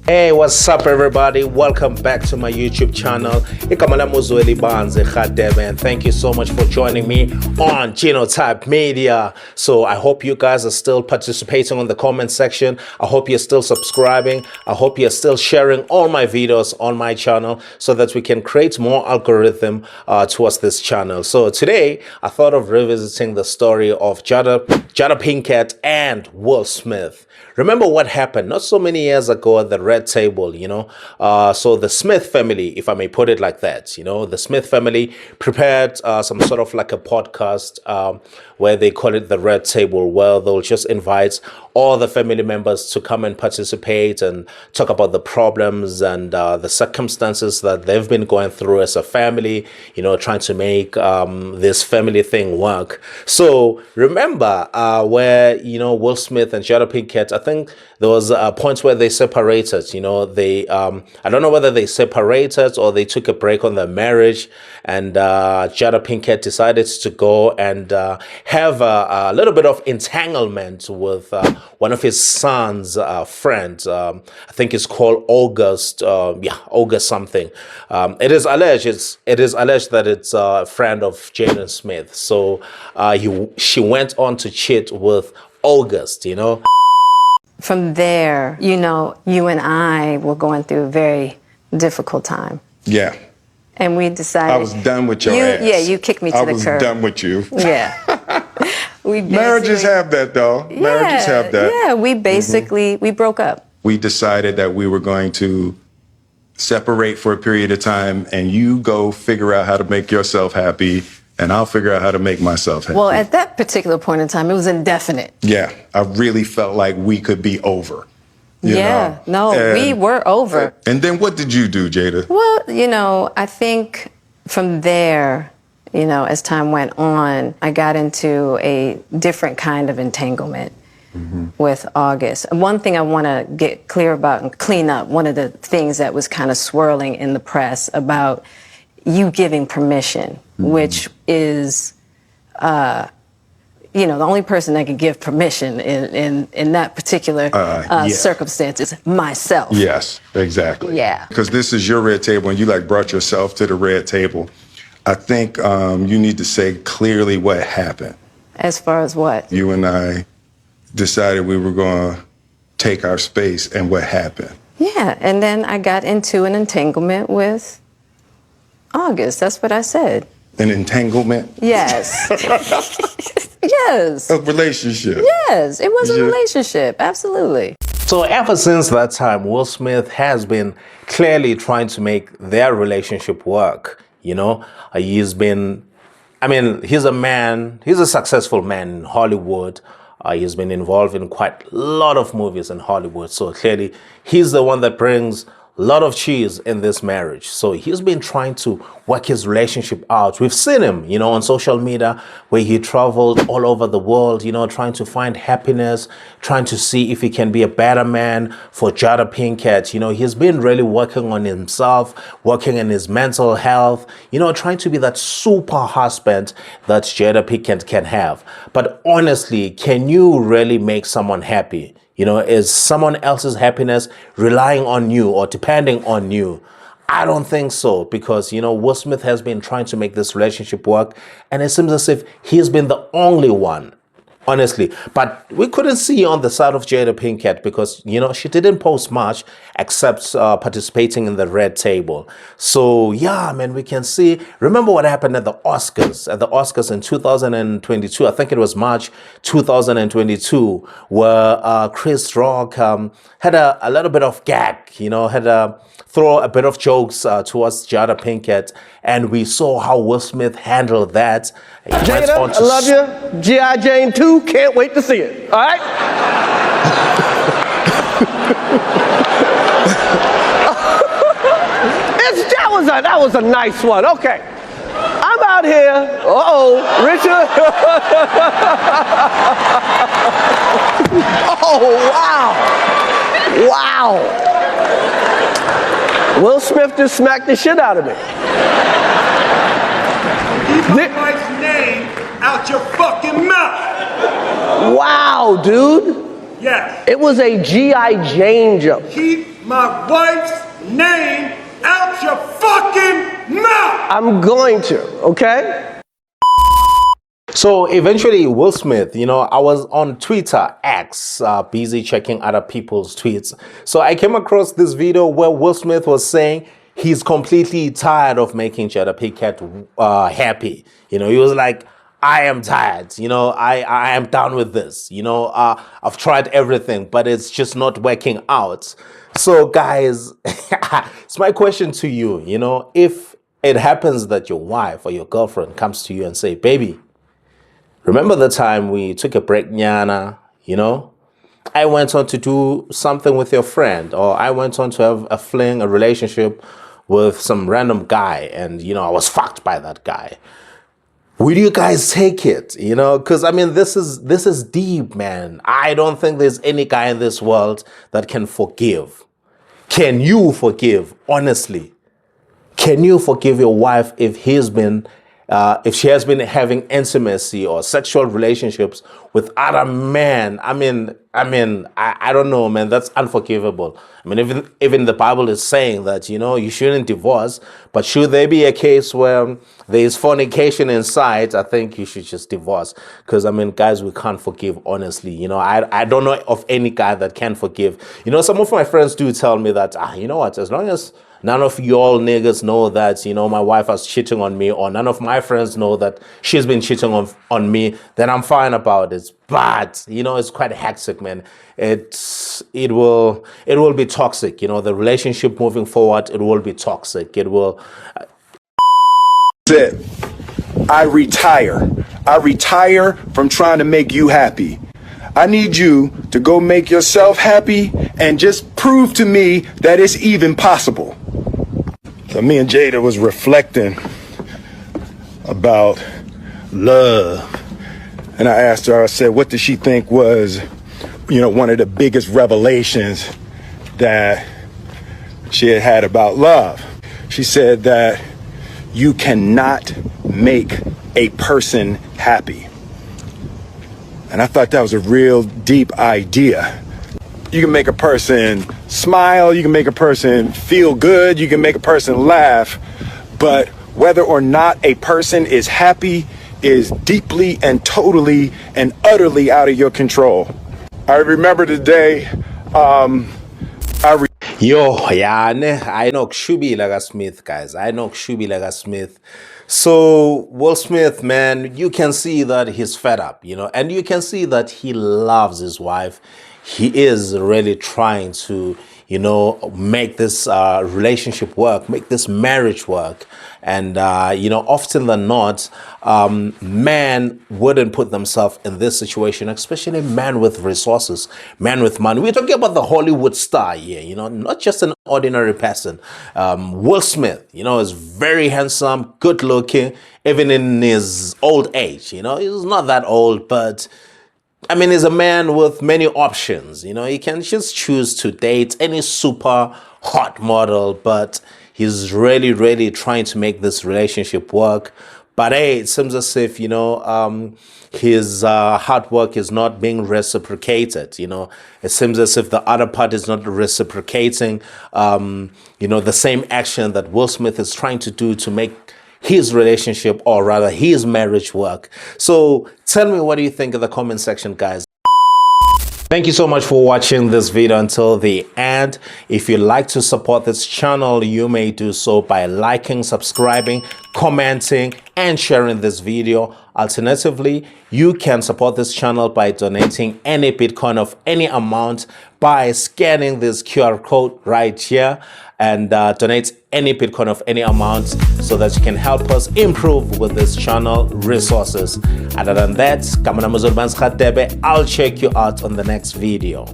Hey, what's up everybody? Welcome back to my YouTube channel. And thank you so much for joining me on Genotype Media. So I hope you guys are still participating on the comment section. I hope you're still subscribing. I hope you're still sharing all my videos on my channel so that we can create more algorithm towards this channel. So today I thought of revisiting the story of Jada Pinkett and Will Smith. Remember what happened not so many years ago at the Red Table, so the Smith family, if I may put it like that, the Smith family prepared some sort of like a podcast where they call it the Red Table, where they'll just invite all the family members to come and participate and talk about the problems and the circumstances that they've been going through as a family, trying to make this family thing work. So remember where, Will Smith and Jada Pinkett, I think there was a point where they separated, they, I don't know whether they separated or they took a break on their marriage, and Jada Pinkett decided to go and have a little bit of entanglement with one of his son's friends. I think it's called August, August something. It is alleged that it's a friend of Jada Smith. So she went on to cheat with August, From there, you and I were going through a very difficult time. Yeah. And we decided... I was done with your ass. Yeah, you kicked me to the curb. I was done with you. Yeah. Marriages have that, though. Yeah, Marriages have that. Yeah, we basically, we broke up. We decided that we were going to separate for a period of time, and you go figure out how to make yourself happy, and I'll figure out how to make myself happy. Well, at that particular point in time, it was indefinite. Yeah, I really felt like we could be over. We were over. And then what did you do, Jada? Well, I think from there, as time went on, I got into a different kind of entanglement with August. And one thing I want to get clear about and clean up, one of the things that was kind of swirling in the press about you giving permission, which is, the only person that can give permission in that particular circumstance is myself. Yes, exactly. Yeah. Because this is your red table, and you brought yourself to the red table. I think you need to say clearly what happened. As far as what? You and I decided we were going to take our space, and what happened? Yeah, and then I got into an entanglement with August. That's what I said. An entanglement? Yes. Yes. A relationship? Yes, it was a relationship. Absolutely. So ever since that time, Will Smith has been clearly trying to make their relationship work. He's been, he's a successful man in Hollywood. He's been involved in quite a lot of movies in Hollywood. So clearly he's the one that brings a lot of cheese in this marriage. So he's been trying to work his relationship out. We've seen him, on social media where he traveled all over the world, trying to find happiness, trying to see if he can be a better man for Jada Pinkett. He's been really working on himself, working on his mental health, trying to be that super husband that Jada Pinkett can have. But honestly, can you really make someone happy? Is someone else's happiness relying on you or depending on you? I don't think so, because, Will Smith has been trying to make this relationship work, and it seems as if he's been the only one, honestly. But we couldn't see on the side of Jada Pinkett because, she didn't post much except participating in the Red Table. So, yeah, man, we can see. Remember what happened at the Oscars? At the Oscars in 2022, I think it was March 2022, where Chris Rock had a little bit of gag, had throw a bit of jokes towards Jada Pinkett, and we saw how Will Smith handled that. Jada, I love you. G.I. Jane 2, can't wait to see it. All right? That was a nice one. Okay. I'm out here. Richard. Oh, wow. Wow. Will Smith just smacked the shit out of me. Keep my wife's name out your fucking mouth. Wow, dude. Yes. It was a G.I. Jane joke. Keep my wife's name out your fucking mouth. I'm going to, okay? So eventually, Will Smith, I was on Twitter, X, busy checking other people's tweets. So I came across this video where Will Smith was saying he's completely tired of making Jada Pinkett happy. He was like, I am tired. I am done with this. I've tried everything, but it's just not working out. So guys, it's my question to you, if it happens that your wife or your girlfriend comes to you and say, baby, remember the time we took a break, Nyana, I went on to do something with your friend, or I went on to have a fling, a relationship with some random guy, and, I was fucked by that guy. Will you guys take it? Because, this is deep, man. I don't think there's any guy in this world that can forgive. Can you forgive, honestly? Can you forgive your wife if she has been having intimacy or sexual relationships with other men? I don't know, man. That's unforgivable. Even the Bible is saying that, you shouldn't divorce. But should there be a case where there is fornication inside, I think you should just divorce. Because, guys, we can't forgive, honestly. I don't know of any guy that can forgive. Some of my friends do tell me that, you know what, as long as none of y'all niggas know that, my wife was cheating on me, or none of my friends know that she's been cheating on me, then I'm fine about it. But, it's quite hectic, man. It will be toxic. The relationship moving forward, it will be toxic. It will. Said, I retire. I retire from trying to make you happy. I need you to go make yourself happy and just prove to me that it's even possible. So me and Jada was reflecting about love. And I asked her, I said, what does she think was, one of the biggest revelations that she had about love? She said that you cannot make a person happy. And I thought that was a real deep idea. You can make a person smile, you can make a person feel good, you can make a person laugh, but whether or not a person is happy is deeply and totally and utterly out of your control. I remember the day, I know Kshubi Laga Smith, guys. I know Kshubi Laga Smith. So Will Smith, man, you can see that he's fed up, and you can see that he loves his wife. He is really trying to, make this relationship work, make this marriage work. And, often than not, men wouldn't put themselves in this situation, especially men with resources, men with money. We're talking about the Hollywood star here, not just an ordinary person. Will Smith, is very handsome, good looking, even in his old age. He's not that old, but he's a man with many options. He can just choose to date any super hot model, but he's really, really trying to make this relationship work. But hey, it seems as if, his hard work is not being reciprocated. It seems as if the other part is not reciprocating, the same action that Will Smith is trying to do to make his relationship, or rather his marriage, work. So tell me, what do you think in the comment section, guys? Thank you so much for watching this video until the end. If you'd like to support this channel, you may do so by liking, subscribing, commenting, and sharing this video. Alternatively, you can support this channel by donating any Bitcoin of any amount by scanning this QR code right here, and donate any Bitcoin of any amount so that you can help us improve with this channel resources. Other than that, I'll check you out on the next video.